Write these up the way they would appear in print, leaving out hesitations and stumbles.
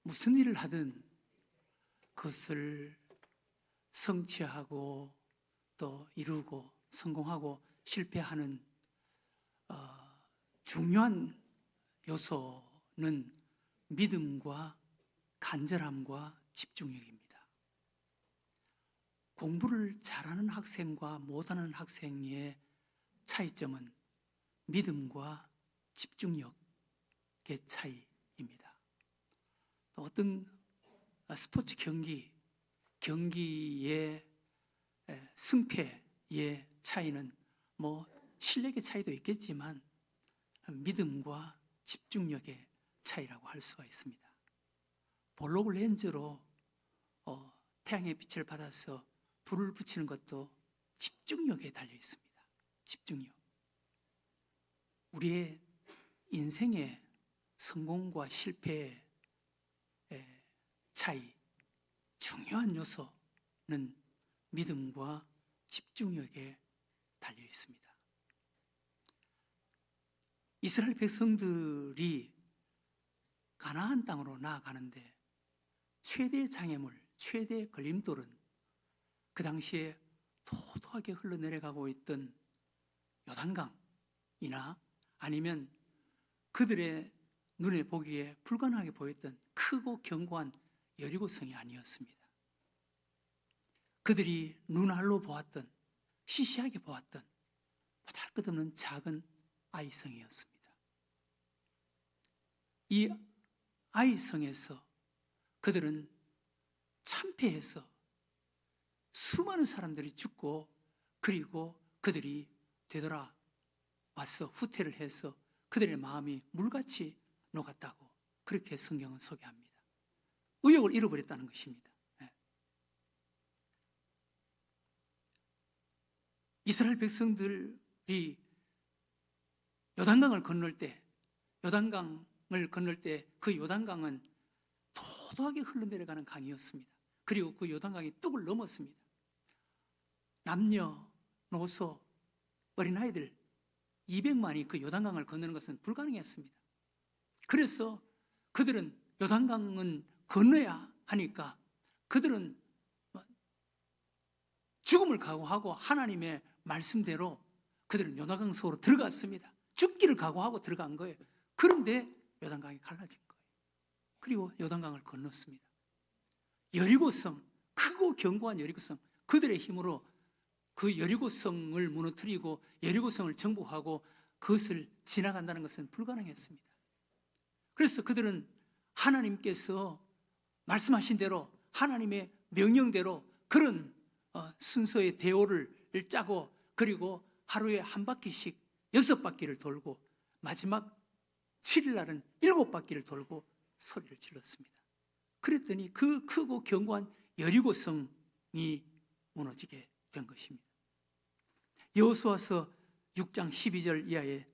무슨 일을 하든 그것을 성취하고 또 이루고 성공하고 실패하는 중요한 요소는 믿음과 간절함과 집중력입니다. 공부를 잘하는 학생과 못하는 학생의 차이점은 믿음과 집중력의 차이입니다. 또 어떤 스포츠 경기의 승패의 차이는 실력의 차이도 있겠지만 믿음과 집중력의 차이라고 할 수가 있습니다. 볼록 렌즈로 태양의 빛을 받아서 불을 붙이는 것도 집중력에 달려 있습니다. 집중력. 우리의 인생의 성공과 실패의 차이, 중요한 요소는 믿음과 집중력에 달려 있습니다. 이스라엘 백성들이 가나안 땅으로 나아가는데 최대의 장애물, 최대의 걸림돌은 그 당시에 도도하게 흘러내려가고 있던 요단강이나 아니면 그들의 눈에 보기에 불가능하게 보였던 크고 견고한 여리고성이 아니었습니다. 그들이 눈알로 보았던, 시시하게 보았던 보잘것없는 작은 아이성이었습니다. 이 아이성에서 그들은 참패해서 수많은 사람들이 죽고 그리고 그들이 되돌아와서 후퇴를 해서 그들의 마음이 물같이 녹았다고 그렇게 성경은 소개합니다. 의욕을 잃어버렸다는 것입니다. 이스라엘 백성들이 요단강을 건널 때 그 요단강은 도도하게 흘러내려가는 강이었습니다. 그리고 그 요단강이 뚝을 넘었습니다. 남녀노소 어린아이들 200만이 그 요단강을 건너는 것은 불가능했습니다. 그래서 그들은 요단강은 건너야 하니까 그들은 죽음을 각오하고 하나님의 말씀대로 그들은 요단강 속으로 들어갔습니다. 죽기를 각오하고 들어간 거예요. 그런데 요단강이 갈라진 거예요. 그리고 요단강을 건넜습니다. 여리고성, 크고 견고한 여리고성, 그들의 힘으로 그 여리고성을 무너뜨리고 여리고성을 정복하고 그것을 지나간다는 것은 불가능했습니다. 그래서 그들은 하나님께서 말씀하신 대로 하나님의 명령대로 그런 순서의 대오를 짜고 그리고 하루에 한 바퀴씩 6바퀴를 돌고 마지막 7일 날은 7바퀴를 돌고 소리를 질렀습니다. 그랬더니 그 크고 견고한 여리고성이 무너지게 된 것입니다. 여호수아서 6장 12절 이하에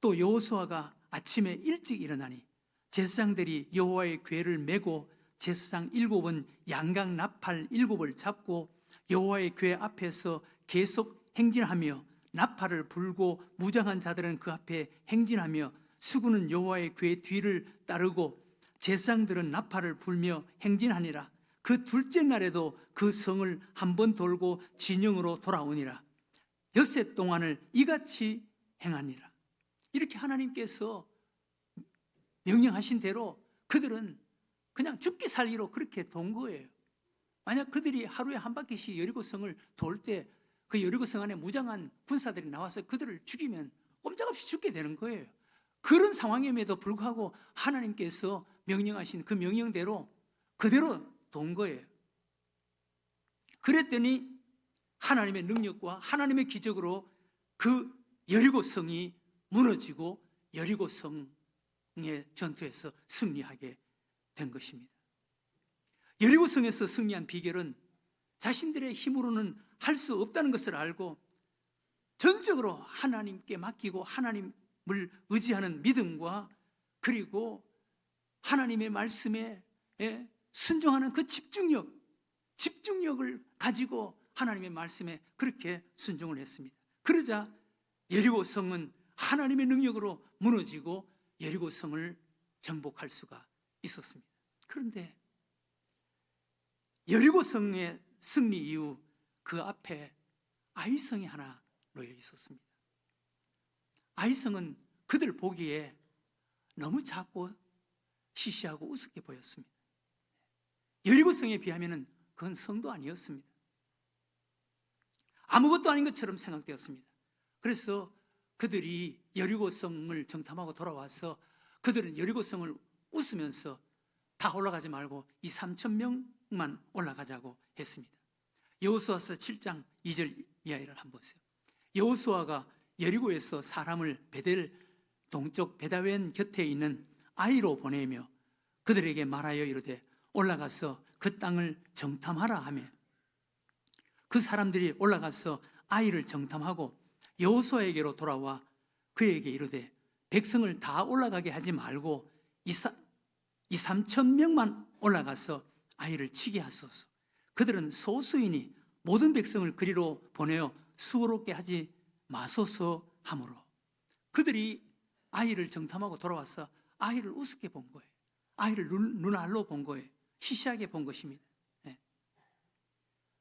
또 여호수아가 아침에 일찍 일어나니 제사장들이 여호와의 궤를 메고 제사장 7은 양각 나팔 7을 잡고 여호와의 궤 앞에서 계속 행진하며 나팔을 불고 무장한 자들은 그 앞에 행진하며 수군은 여호와의 궤 뒤를 따르고 제사장들은 나팔을 불며 행진하니라. 그 둘째 날에도 그 성을 한 번 돌고 진영으로 돌아오니라. 엿새 동안을 이같이 행하니라. 이렇게 하나님께서 명령하신 대로 그들은 그냥 죽기 살기로 그렇게 돈 거예요. 만약 그들이 하루에 한 바퀴씩 여리고성을 돌 때 그 여리고성 안에 무장한 군사들이 나와서 그들을 죽이면 꼼짝없이 죽게 되는 거예요. 그런 상황임에도 불구하고 하나님께서 명령하신 그 명령대로 그대로 돈 거예요. 그랬더니 하나님의 능력과 하나님의 기적으로 그 여리고성이 무너지고 여리고성의 전투에서 승리하게 된 것입니다. 여리고성에서 승리한 비결은 자신들의 힘으로는 할 수 없다는 것을 알고 전적으로 하나님께 맡기고 하나님을 의지하는 믿음과 그리고 하나님의 말씀에 순종하는 그 집중력을 가지고 하나님의 말씀에 그렇게 순종을 했습니다. 그러자 여리고성은 하나님의 능력으로 무너지고 여리고성을 정복할 수가 있었습니다. 그런데 여리고성의 승리 이후 그 앞에 아이성이 하나 놓여 있었습니다. 아이성은 그들 보기에 너무 작고 시시하고 우습게 보였습니다. 여리고성에 비하면 그건 성도 아니었습니다. 아무것도 아닌 것처럼 생각되었습니다. 그래서 그들이 여리고성을 정탐하고 돌아와서 그들은 여리고성을 웃으면서 다 올라가지 말고 2~3천 명만 올라가자고 했습니다. 여호수아서 7장 2절 이하를 한번 보세요. 여호수아가 여리고에서 사람을 베델 동쪽 베다웬 곁에 있는 아이로 보내며 그들에게 말하여 이르되 올라가서 그 땅을 정탐하라 하며 그 사람들이 올라가서 아이를 정탐하고 여호수아에게로 돌아와 그에게 이르되 백성을 다 올라가게 하지 말고 2~3천 명만 올라가서 아이를 치게 하소서. 그들은 소수이니 모든 백성을 그리로 보내어 수고롭게 하지 마소서 하므로 그들이 아이를 정탐하고 돌아와서 아이를 우습게 본 거예요. 아이를 눈알로 본 거예요. 시시하게 본 것입니다.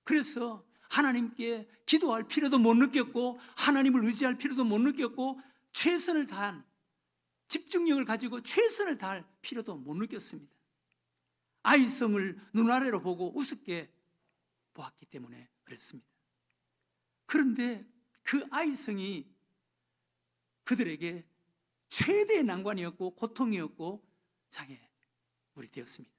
그래서 하나님께 기도할 필요도 못 느꼈고 하나님을 의지할 필요도 못 느꼈고 최선을 다한 집중력을 가지고 최선을 다할 필요도 못 느꼈습니다. 아이성을 눈아래로 보고 우습게 보았기 때문에 그랬습니다. 그런데 그 아이성이 그들에게 최대의 난관이었고 고통이었고 장애물이 되었습니다.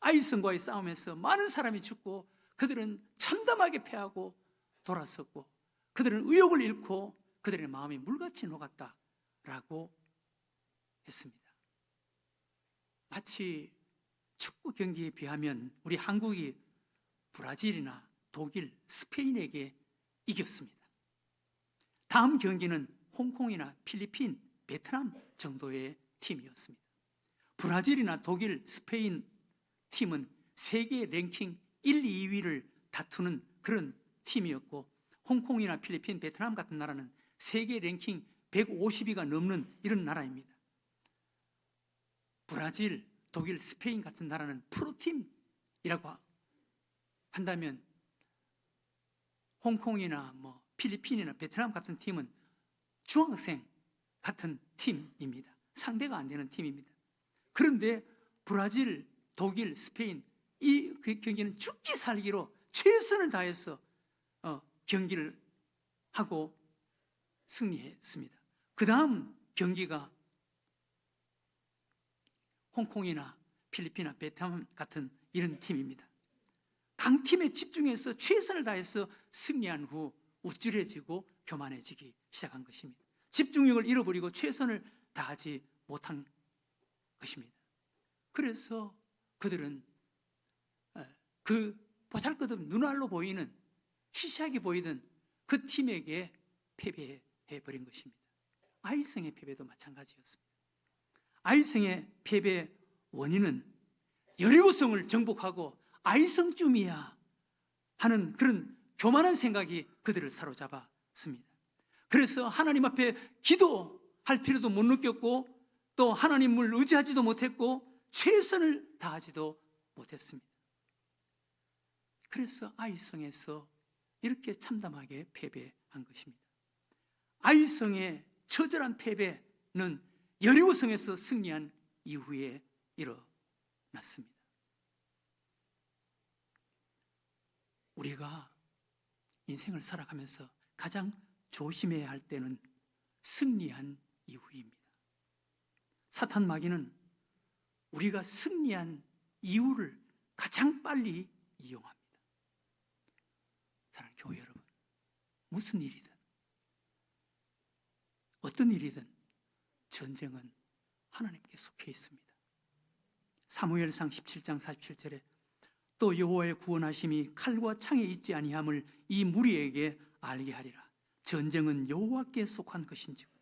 아이성과의 싸움에서 많은 사람이 죽고 그들은 참담하게 패하고 돌아섰고 그들은 의욕을 잃고 그들의 마음이 물같이 녹았다라고 했습니다. 마치 축구 경기에 비하면 우리 한국이 브라질이나 독일, 스페인에게 이겼습니다. 다음 경기는 홍콩이나 필리핀, 베트남 정도의 팀이었습니다. 브라질이나 독일, 스페인 팀은 세계 랭킹 1, 2위를 다투는 그런 팀이었고 홍콩이나 필리핀, 베트남 같은 나라는 세계 랭킹 150위가 넘는 이런 나라입니다. 브라질, 독일, 스페인 같은 나라는 프로팀이라고 한다면 홍콩이나 필리핀이나 베트남 같은 팀은 중학생 같은 팀입니다. 상대가 안 되는 팀입니다. 그런데 브라질, 독일, 스페인 이 경기는 죽기 살기로 최선을 다해서 경기를 하고 승리했습니다. 그 다음 경기가 홍콩이나 필리핀이나 베트남 같은 이런 팀입니다. 강팀에 집중해서 최선을 다해서 승리한 후 우쭐해지고 교만해지기 시작한 것입니다. 집중력을 잃어버리고 최선을 다하지 못한 것입니다. 그래서 그들은 그 보잘것없는 눈알로 보이는 시시하게 보이던 그 팀에게 패배해버린 것입니다. 아이성의 패배도 마찬가지였습니다. 아이성의 패배 원인은 여리고성을 정복하고 아이성쯤이야 하는 그런 교만한 생각이 그들을 사로잡았습니다. 그래서 하나님 앞에 기도할 필요도 못 느꼈고 또 하나님을 의지하지도 못했고 최선을 다하지도 못했습니다. 그래서 아이성에서 이렇게 참담하게 패배한 것입니다. 아이성의 처절한 패배는 여리고성에서 승리한 이후에 일어났습니다. 우리가 인생을 살아가면서 가장 조심해야 할 때는 승리한 이후입니다. 사탄 마귀는 우리가 승리한 이유를 가장 빨리 이용합니다. 사랑하는 교회 여러분, 무슨 일이든 어떤 일이든 전쟁은 하나님께 속해 있습니다. 사무엘상 17장 47절에 또 여호와의 구원하심이 칼과 창에 있지 아니함을 이 무리에게 알게 하리라. 전쟁은 여호와께 속한 것인지고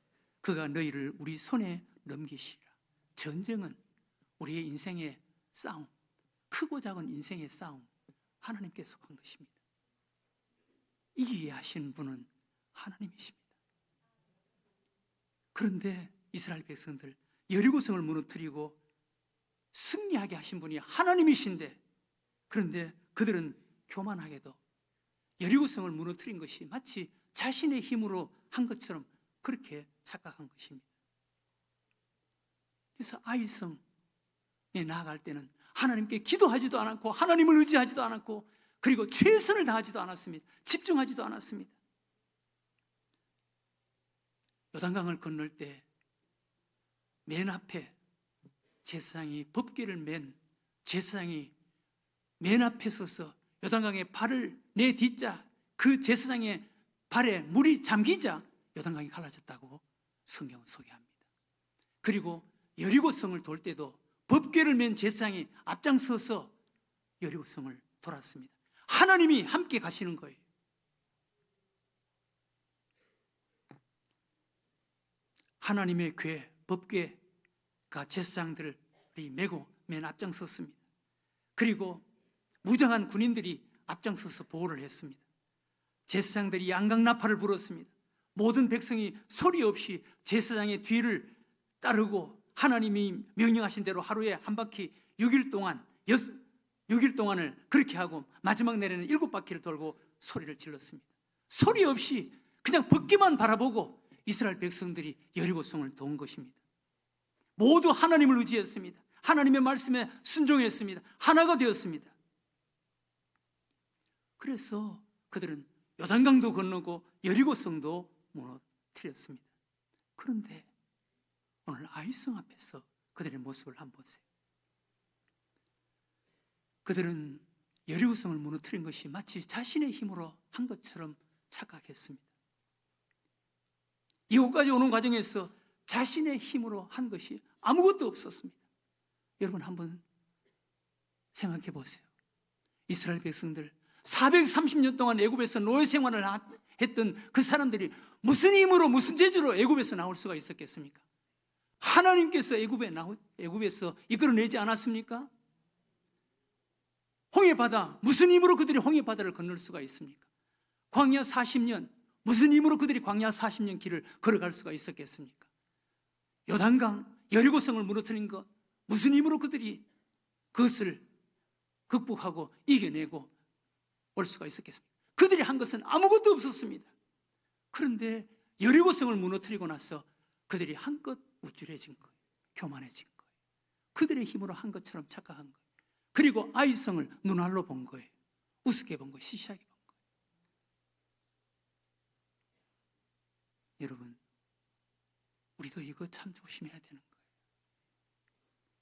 그가 너희를 우리 손에 넘기시리라. 전쟁은 우리의 인생의 싸움, 크고 작은 인생의 싸움, 하나님께 속한 것입니다. 이기게 하시는 분은 하나님이십니다. 그런데 이스라엘 백성들 여리고성을 무너뜨리고 승리하게 하신 분이 하나님이신데, 그런데 그들은 교만하게도 여리고성을 무너뜨린 것이 마치 자신의 힘으로 한 것처럼 그렇게 착각한 것입니다. 그래서 아이성에 나아갈 때는 하나님께 기도하지도 않았고 하나님을 의지하지도 않았고 그리고 최선을 다하지도 않았습니다. 집중하지도 않았습니다. 요단강을 건널 때 맨 앞에 제사장이 법궤를 맨 제사장이 맨 앞에 서서 요단강에 발을 내 딛자 그 제사장의 발에 물이 잠기자 요단강이 갈라졌다고 성경은 소개합니다. 그리고 여리고성을 돌 때도 법궤를 맨 제사장이 앞장서서 여리고성을 돌았습니다. 하나님이 함께 가시는 거예요. 하나님의 궤, 법궤가 제사장들이 메고 맨 앞장섰습니다. 그리고 무장한 군인들이 앞장서서 보호를 했습니다. 제사장들이 양강나팔을 불었습니다. 모든 백성이 소리 없이 제사장의 뒤를 따르고 하나님이 명령하신 대로 하루에 한 바퀴 6일 동안을 그렇게 하고 마지막 날에는 7바퀴를 돌고 소리를 질렀습니다. 소리 없이 그냥 법궤만 바라보고 이스라엘 백성들이 여리고성을 돈 것입니다. 모두 하나님을 의지했습니다. 하나님의 말씀에 순종했습니다. 하나가 되었습니다. 그래서 그들은 요단강도 건너고 여리고성도 무너뜨렸습니다. 그런데 오늘 아이성 앞에서 그들의 모습을 한번 보세요. 그들은 여리고성을 무너뜨린 것이 마치 자신의 힘으로 한 것처럼 착각했습니다. 이곳까지 오는 과정에서 자신의 힘으로 한 것이 아무것도 없었습니다. 여러분 한번 생각해 보세요. 이스라엘 백성들 430년 동안 애굽에서 노예 생활을 했던 그 사람들이 무슨 힘으로 무슨 재주로 애굽에서 나올 수가 있었겠습니까? 하나님께서 애굽에서 이끌어내지 않았습니까? 홍해바다, 무슨 힘으로 그들이 홍해바다를 건널 수가 있습니까? 광야 40년, 무슨 힘으로 그들이 광야 40년 길을 걸어갈 수가 있었겠습니까? 요단강, 여리고성을 무너뜨린 것, 무슨 힘으로 그들이 그것을 극복하고 이겨내고 올 수가 있었겠습니까? 그들이 한 것은 아무것도 없었습니다. 그런데 여리고성을 무너뜨리고 나서 그들이 한껏 우쭐해진 거예요. 교만해진 거예요. 그들의 힘으로 한 것처럼 착각한 거예요. 그리고 아이성을 눈알로 본 거예요. 우습게 본 거예요. 시시하게 본 거예요. 여러분, 우리도 이거 참 조심해야 되는 거예요.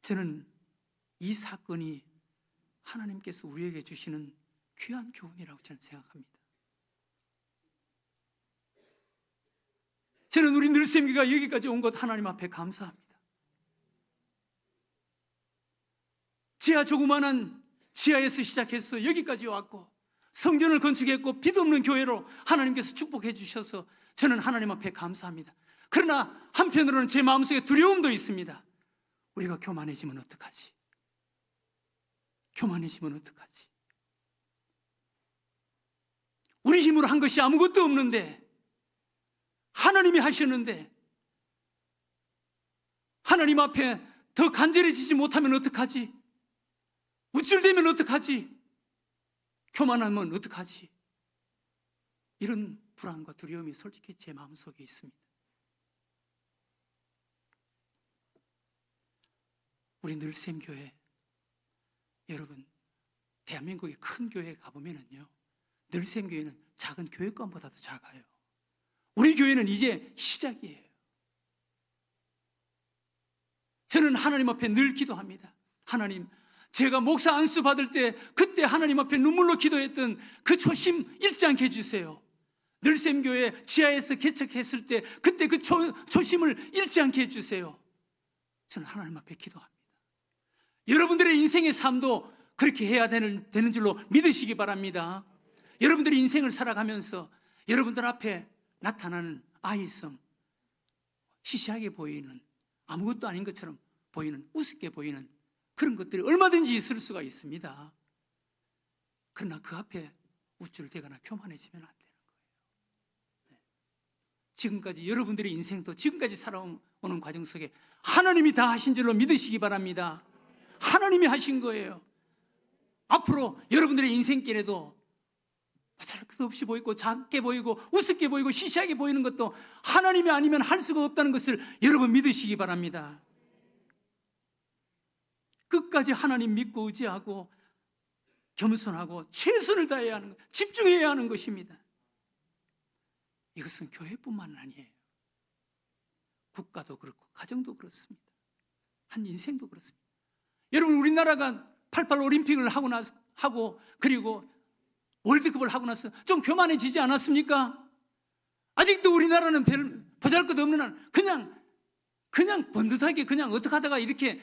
저는 이 사건이 하나님께서 우리에게 주시는 귀한 교훈이라고 저는 생각합니다. 저는 우리 늘샘기가 여기까지 온 것 하나님 앞에 감사합니다. 지하 조그마한 지하에서 시작해서 여기까지 왔고 성전을 건축했고 빛 없는 교회로 하나님께서 축복해 주셔서 저는 하나님 앞에 감사합니다. 그러나 한편으로는 제 마음속에 두려움도 있습니다. 우리가 교만해지면 어떡하지? 교만해지면 어떡하지? 우리 힘으로 한 것이 아무것도 없는데 하나님이 하셨는데 하나님 앞에 더 간절해지지 못하면 어떡하지? 우쭐대면 어떡하지? 교만하면 어떡하지? 이런 불안과 두려움이 솔직히 제 마음속에 있습니다. 우리 늘샘교회, 여러분 대한민국의 큰 교회에 가보면요 늘샘교회는 작은 교회관보다도 작아요. 우리 교회는 이제 시작이에요. 저는 하나님 앞에 늘 기도합니다. 하나님, 제가 목사 안수 받을 때 그때 하나님 앞에 눈물로 기도했던 그 초심 잃지 않게 해주세요. 늘샘교회 지하에서 개척했을 때 그때 그 초심을 잃지 않게 해주세요. 저는 하나님 앞에 기도합니다. 여러분들의 인생의 삶도 그렇게 해야 되는 줄로 믿으시기 바랍니다. 여러분들의 인생을 살아가면서 여러분들 앞에 나타나는 아이성, 시시하게 보이는, 아무것도 아닌 것처럼 보이는, 우습게 보이는 그런 것들이 얼마든지 있을 수가 있습니다. 그러나 그 앞에 우쭐대거나 교만해지면 안 되는 거예요. 지금까지 여러분들의 인생도 지금까지 살아오는 과정 속에 하나님이 다 하신 줄로 믿으시기 바랍니다. 하나님이 하신 거예요. 앞으로 여러분들의 인생길에도 다를 것 없이 보이고 작게 보이고 우습게 보이고 시시하게 보이는 것도 하나님이 아니면 할 수가 없다는 것을 여러분 믿으시기 바랍니다. 끝까지 하나님 믿고 의지하고 겸손하고 최선을 다해야 하는 것, 집중해야 하는 것입니다. 이것은 교회뿐만 아니에요. 국가도 그렇고 가정도 그렇습니다. 한 인생도 그렇습니다. 여러분, 우리나라가 88 올림픽을 하고 그리고 월드컵을 하고 나서 좀 교만해지지 않았습니까? 아직도 우리나라는 별 보잘것없는 한 그냥 번듯하게 그냥 어떻게 하다가 이렇게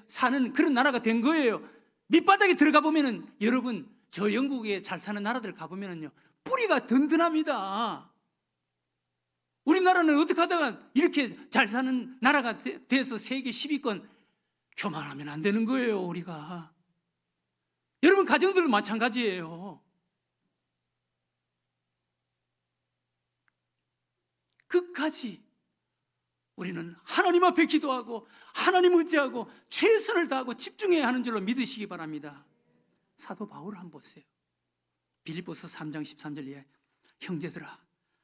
사는 그런 나라가 된 거예요. 밑바닥에 들어가 보면은 여러분, 저 영국에 잘 사는 나라들 가보면은요, 뿌리가 든든합니다. 우리나라는 어떻게 하다가 이렇게 잘 사는 나라가 돼서 세계 10위권, 교만하면 안 되는 거예요, 우리가. 여러분, 가정들도 마찬가지예요. 끝까지 우리는 하나님 앞에 기도하고 하나님 의지하고 최선을 다하고 집중해야 하는 줄로 믿으시기 바랍니다. 사도 바울을 한번 보세요. 빌립보서 3장 13절 이하에, 형제들아,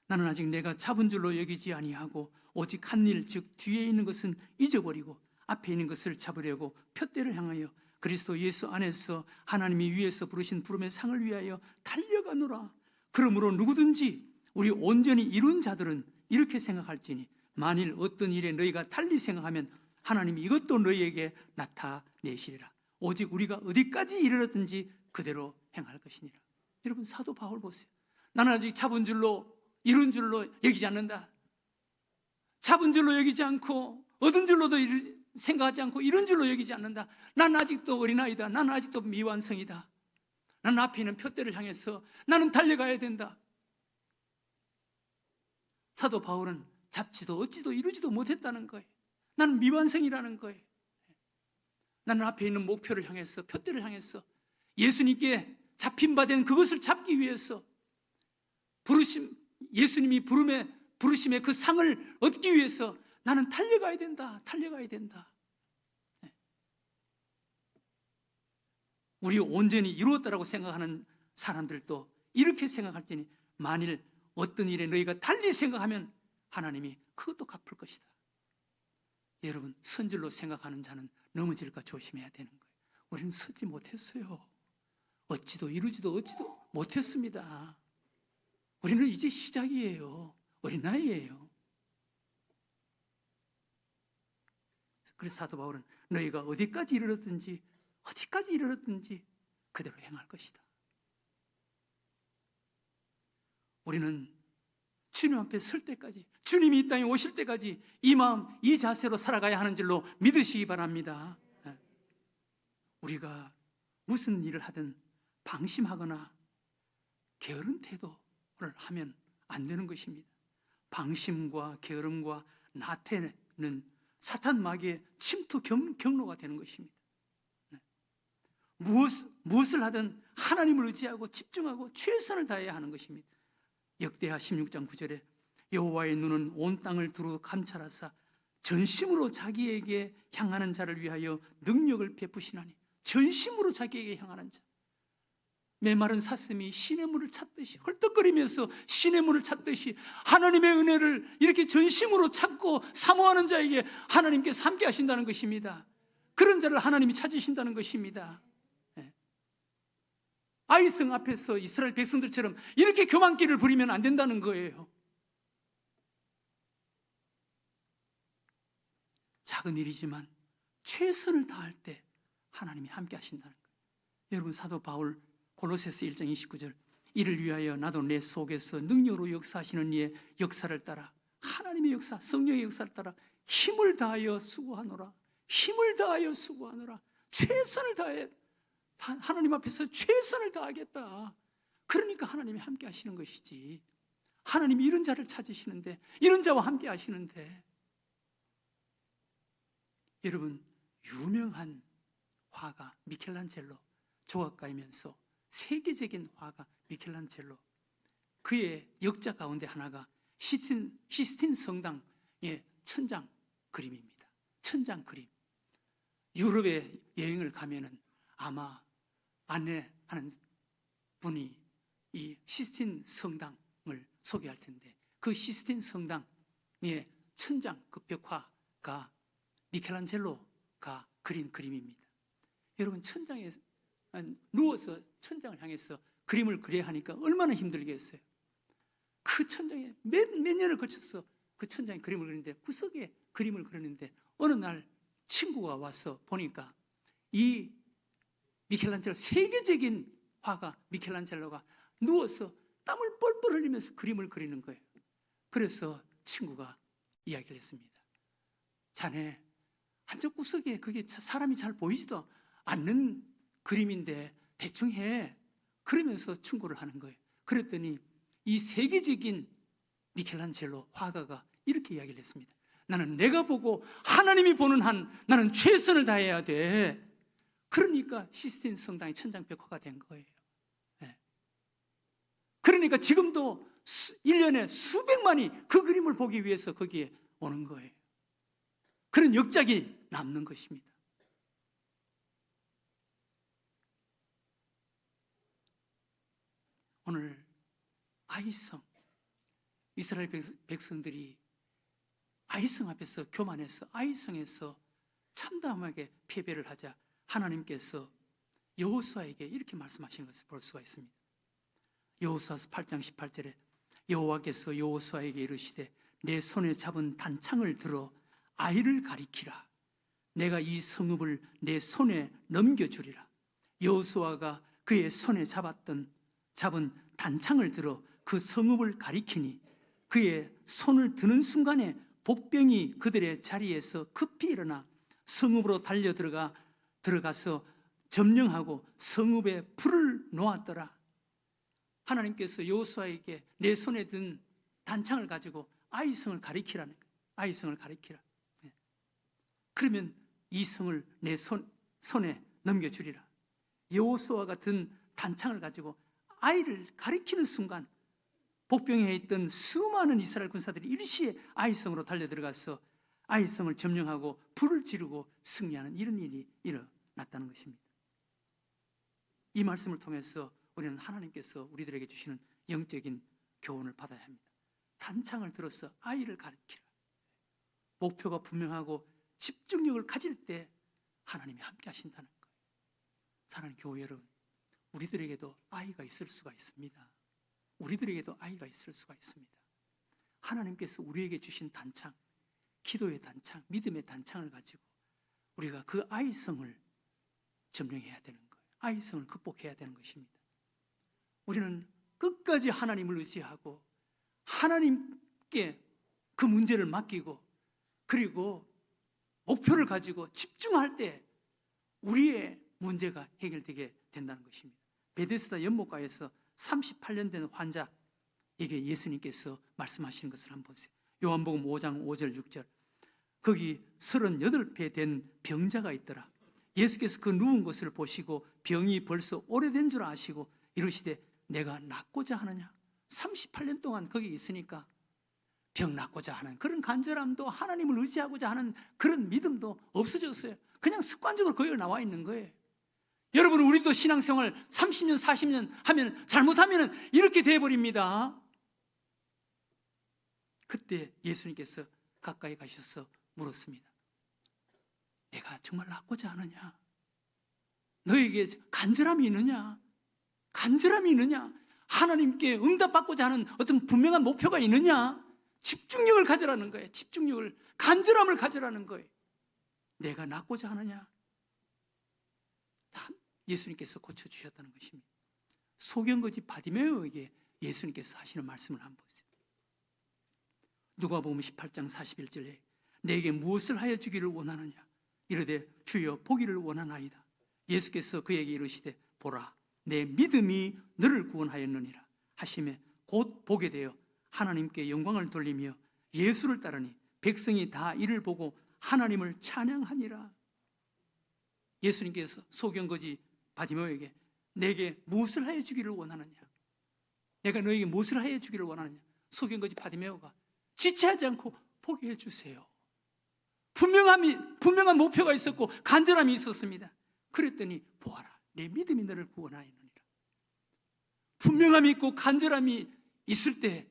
나는 아직 내가 잡은 줄로 여기지 아니하고 오직 한 일, 즉 뒤에 있는 것은 잊어버리고 앞에 있는 것을 잡으려고 푯대를 향하여 그리스도 예수 안에서 하나님이 위에서 부르신 부름의 상을 위하여 달려가노라. 그러므로 누구든지 우리 온전히 이룬 자들은 이렇게 생각할지니, 만일 어떤 일에 너희가 달리 생각하면 하나님이 이것도 너희에게 나타내시리라. 오직 우리가 어디까지 이르렀든지 그대로 행할 것이니라. 여러분, 사도 바울 보세요. 나는 아직 잡은 줄로 이룬 줄로 여기지 않는다. 잡은 줄로 여기지 않고 얻은 줄로도 생각하지 않고 이룬 줄로 여기지 않는다. 나는 아직도 어린아이다. 나는 아직도 미완성이다. 나는 앞에 있는 푯대를 향해서 나는 달려가야 된다. 사도 바울은 잡지도 얻지도 이루지도 못했다는 거예요. 나는 미완성이라는 거예요. 나는 앞에 있는 목표를 향해서, 푯대를 향해서 예수님께 잡힌 바 된 그것을 잡기 위해서 예수님이 부르심의 그 상을 얻기 위해서 나는 달려가야 된다. 달려가야 된다. 우리 온전히 이루었다라고 생각하는 사람들도 이렇게 생각할지니, 만일 어떤 일에 너희가 달리 생각하면 하나님이 그것도 갚을 것이다. 여러분, 선질로 생각하는 자는 넘어질까 조심해야 되는 거예요. 우리는 서지 못했어요. 얻지도 이루지도 얻지도 못했습니다. 우리는 이제 시작이에요. 어린 나이예요. 그래서 사도 바울은 너희가 어디까지 이르렀든지 그대로 행할 것이다. 우리는 주님 앞에 설 때까지, 주님이 이 땅에 오실 때까지 이 마음, 이 자세로 살아가야 하는 줄로 믿으시기 바랍니다. 우리가 무슨 일을 하든 방심하거나 게으른 태도를 하면 안 되는 것입니다. 방심과 게으름과 나태는 사탄 마귀의 침투 경로가 되는 것입니다. 무엇을 하든 하나님을 의지하고 집중하고 최선을 다해야 하는 것입니다. 역대하 16장 9절에 여호와의 눈은 온 땅을 두루 감찰하사 전심으로 자기에게 향하는 자를 위하여 능력을 베푸시나니, 전심으로 자기에게 향하는 자. 메마른 사슴이 시냇물을 찾듯이, 헐떡거리면서 시냇물을 찾듯이 하나님의 은혜를 이렇게 전심으로 찾고 사모하는 자에게 하나님께서 함께 하신다는 것입니다. 그런 자를 하나님이 찾으신다는 것입니다. 아이성 앞에서 이스라엘 백성들처럼 이렇게 교만기를 부리면 안 된다는 거예요. 작은 일이지만 최선을 다할 때 하나님이 함께 하신다는 거예요. 여러분, 사도 바울 골로새서 1장 29절, 이를 위하여 나도 내 속에서 능력으로 역사하시는 이의 역사를 따라, 하나님의 역사, 성령의 역사를 따라 힘을 다하여 수고하노라. 힘을 다하여 수고하노라. 최선을 다해, 하나님 앞에서 최선을 다하겠다. 그러니까 하나님이 함께 하시는 것이지. 하나님이 이런 자를 찾으시는데, 이런 자와 함께 하시는데. 여러분, 유명한 화가 미켈란젤로, 조각가이면서 세계적인 화가 미켈란젤로, 그의 역작 가운데 하나가 시스틴 성당의 천장 그림입니다. 천장 그림. 유럽에 여행을 가면은 아마 안내하는 분이 이 시스틴 성당을 소개할 텐데, 그 시스틴 성당의 천장 그 벽화가 미켈란젤로가 그린 그림입니다. 여러분, 천장에 누워서 천장을 향해서 그림을 그려야 하니까 얼마나 힘들겠어요. 그 천장에 몇 년을 거쳐서 그 천장에 그림을 그리는데, 구석에 그림을 그리는데, 어느 날 친구가 와서 보니까 이 미켈란젤로, 세계적인 화가 미켈란젤로가 누워서 땀을 뻘뻘 흘리면서 그림을 그리는 거예요. 그래서 친구가 이야기를 했습니다. 자네, 한쪽 구석에 그게 사람이 잘 보이지도 않는 그림인데 대충 해. 그러면서 충고를 하는 거예요. 그랬더니 이 세계적인 미켈란젤로 화가가 이렇게 이야기를 했습니다. 나는 내가 보고 하나님이 보는 한 나는 최선을 다해야 돼. 그러니까 시스틴 성당이 천장 벽화가 된 거예요. 네. 그러니까 지금도 1년에 수백만이 그 그림을 보기 위해서 거기에 오는 거예요. 그런 역작이 남는 것입니다. 오늘 아이성, 이스라엘 백성들이 아이성 앞에서 교만해서 아이성에서 참담하게 패배를 하자 하나님께서 여호수아에게 이렇게 말씀하시는 것을 볼 수가 있습니다. 여호수아서 8장 18절에 여호와께서 여호수아에게 이르시되 내 손에 잡은 단창을 들어 아이를 가리키라. 내가 이 성읍을 내 손에 넘겨주리라. 여호수아가 그의 손에 잡은 단창을 들어 그 성읍을 가리키니 그의 손을 드는 순간에 복병이 그들의 자리에서 급히 일어나 성읍으로 달려 들어가서 점령하고 성읍에 불을 놓았더라. 하나님께서 여호수아에게 내 손에 든 단창을 가지고 아이성을 가리키라는 거예요. 아이성을 가리키라. 그러면 이 성을 내 손에 넘겨주리라. 여호수아가 든 단창을 가지고 아이를 가리키는 순간 복병에 있던 수많은 이스라엘 군사들이 일시에 아이성으로 달려들어가서 아이성을 점령하고 불을 지르고 승리하는 이런 일이 일어났다는 것입니다. 이 말씀을 통해서 우리는 하나님께서 우리들에게 주시는 영적인 교훈을 받아야 합니다. 단창을 들어서 아이를 가리키라. 목표가 분명하고 집중력을 가질 때 하나님이 함께 하신다는 거예요. 사랑하는 교회 여러분, 우리들에게도 아이가 있을 수가 있습니다. 우리들에게도 아이가 있을 수가 있습니다. 하나님께서 우리에게 주신 단창, 기도의 단창, 믿음의 단창을 가지고 우리가 그 아이성을 점령해야 되는 거예요. 아이성을 극복해야 되는 것입니다. 우리는 끝까지 하나님을 의지하고 하나님께 그 문제를 맡기고 그리고 목표를 가지고 집중할 때 우리의 문제가 해결되게 된다는 것입니다. 베데스다 연못가에서 38년 된 환자에게 예수님께서 말씀하시는 것을 한번 보세요. 요한복음 5장 5절 6절. 거기 38배 된 병자가 있더라. 예수께서 그 누운 것을 보시고 병이 벌써 오래된 줄 아시고 이르시되 내가 낫고자 하느냐. 38년 동안 거기 있으니까 병 낫고자 하는 그런 간절함도 하나님을 의지하고자 하는 그런 믿음도 없어졌어요. 그냥 습관적으로 거기에 나와 있는 거예요. 여러분, 우리도 신앙생활 30년 40년 하면 잘못하면 이렇게 돼버립니다. 그때 예수님께서 가까이 가셔서 물었습니다. 내가 정말 낫고자 하느냐? 너에게 간절함이 있느냐? 간절함이 있느냐? 하나님께 응답받고자 하는 어떤 분명한 목표가 있느냐? 집중력을 가져라는 거예요. 집중력을, 간절함을 가져라는 거예요. 내가 낫고자 하느냐? 예수님께서 고쳐주셨다는 것입니다. 소경거지 바디메오에게 예수님께서 하시는 말씀을 한번 보세요. 누가복음 18장 41절에 내게 무엇을 하여 주기를 원하느냐? 이르되 주여 보기를 원하나이다. 예수께서 그에게 이르시되 보라 내 믿음이 너를 구원하였느니라 하시매 곧 보게 되어 하나님께 영광을 돌리며 예수를 따르니 백성이 다 이를 보고 하나님을 찬양하니라. 예수님께서 소경거지 바디메오에게 내게 무엇을 하여 주기를 원하느냐? 내가 너에게 무엇을 하여 주기를 원하느냐? 소경거지 바디메오가 지체하지 않고 보게 해주세요. 분명함이 분명한 목표가 있었고 간절함이 있었습니다. 그랬더니 보아라, 내 믿음이 너를 구원하였느니라. 분명함이 있고 간절함이 있을 때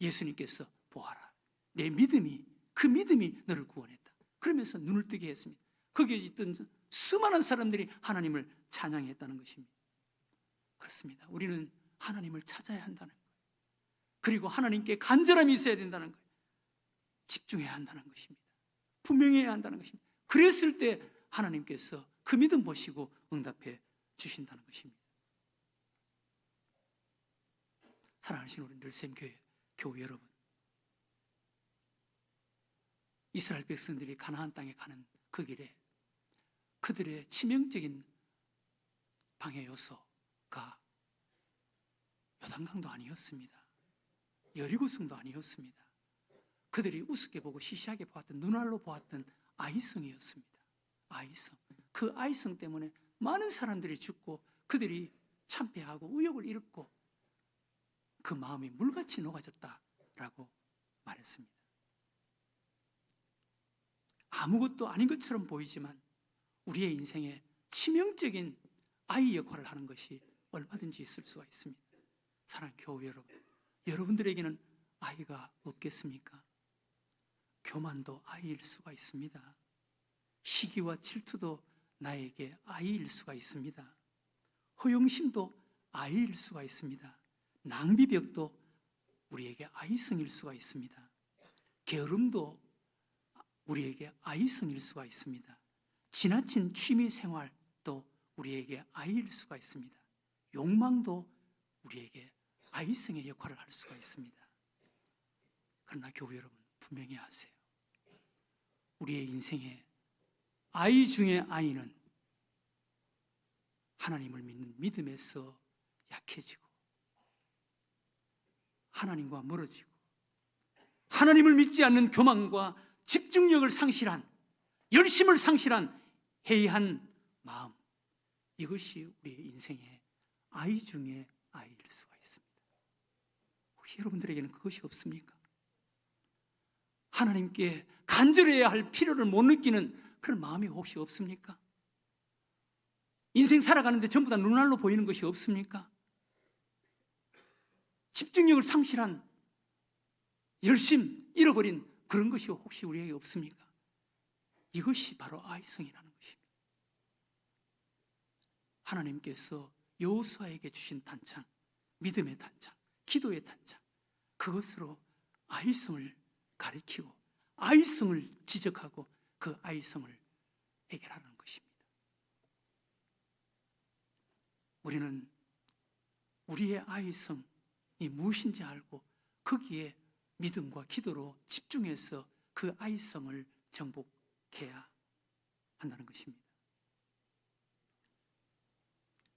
예수님께서 보아라, 내 믿음이, 그 믿음이 너를 구원했다. 그러면서 눈을 뜨게 했습니다. 거기에 있던 수많은 사람들이 하나님을 찬양했다는 것입니다. 그렇습니다. 우리는 하나님을 찾아야 한다는 거예요. 그리고 하나님께 간절함이 있어야 된다는 거예요. 집중해야 한다는 것입니다. 분명해야 한다는 것입니다. 그랬을 때 하나님께서 그 믿음 보시고 응답해 주신다는 것입니다. 사랑하시는 우리 늘샘교회 교우 여러분, 이스라엘 백성들이 가나안 땅에 가는 그 길에 그들의 치명적인 방해 요소가 요단강도 아니었습니다. 여리고성도 아니었습니다. 그들이 우습게 보고 시시하게 보았던, 눈알로 보았던 아이성이었습니다. 아이성. 그 아이성 때문에 많은 사람들이 죽고 그들이 참패하고 의욕을 잃었고 그 마음이 물같이 녹아졌다라고 말했습니다. 아무것도 아닌 것처럼 보이지만 우리의 인생에 치명적인 아이 역할을 하는 것이 얼마든지 있을 수가 있습니다. 사랑하는 교우 여러분, 여러분들에게는 아이가 없겠습니까? 교만도 아이일 수가 있습니다. 시기와 질투도 나에게 아이일 수가 있습니다. 허영심도 아이일 수가 있습니다. 낭비벽도 우리에게 아이성일 수가 있습니다. 게으름도 우리에게 아이성일 수가 있습니다. 지나친 취미생활도 우리에게 아이일 수가 있습니다. 욕망도 우리에게 아이성의 역할을 할 수가 있습니다. 그러나 교우 여러분, 분명히 아세요. 우리의 인생에 아이 중에 아이는 하나님을 믿는 믿음에서 약해지고 하나님과 멀어지고 하나님을 믿지 않는 교만과 집중력을 상실한, 열심을 상실한 해이한 마음, 이것이 우리의 인생의 아이 중에 아이일 수가 있습니다. 혹시 여러분들에게는 그것이 없습니까? 하나님께 간절해야 할 필요를 못 느끼는 그런 마음이 혹시 없습니까? 인생 살아가는데 전부 다 눈알로 보이는 것이 없습니까? 집중력을 상실한, 열심 잃어버린 그런 것이 혹시 우리에게 없습니까? 이것이 바로 아이성이라는 것입니다. 하나님께서 여호수아에게 주신 단창, 믿음의 단창, 기도의 단창, 그것으로 아이성을 가리키고 아이성을 지적하고 그 아이성을 해결하는 것입니다. 우리는 우리의 아이성이 무엇인지 알고 거기에 믿음과 기도로 집중해서 그 아이성을 정복해야 한다는 것입니다.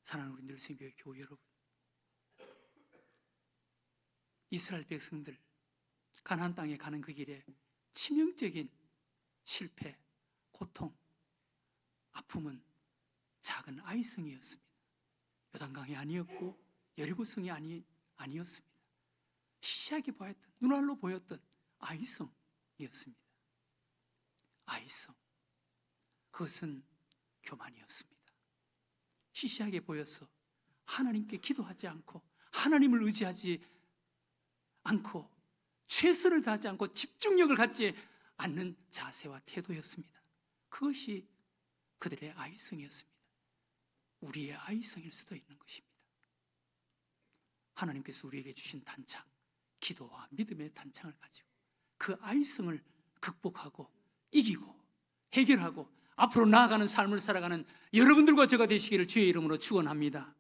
사랑하는 우리 늘샘교회 교우 여러분, 이스라엘 백성들 가나안 땅에 가는 그 길에 치명적인 실패, 고통, 아픔은 작은 아이성이었습니다. 요단강이 아니었고 여리고성이 아니었습니다. 시시하게 보였던, 눈알로 보였던 아이성이었습니다. 아이성, 그것은 교만이었습니다. 시시하게 보여서 하나님께 기도하지 않고 하나님을 의지하지 않고 최선을 다하지 않고 집중력을 갖지 않는 자세와 태도였습니다. 그것이 그들의 아이성이었습니다. 우리의 아이성일 수도 있는 것입니다. 하나님께서 우리에게 주신 단창, 기도와 믿음의 단창을 가지고 그 아이성을 극복하고 이기고 해결하고 앞으로 나아가는 삶을 살아가는 여러분들과 저가 되시기를 주의 이름으로 축원합니다.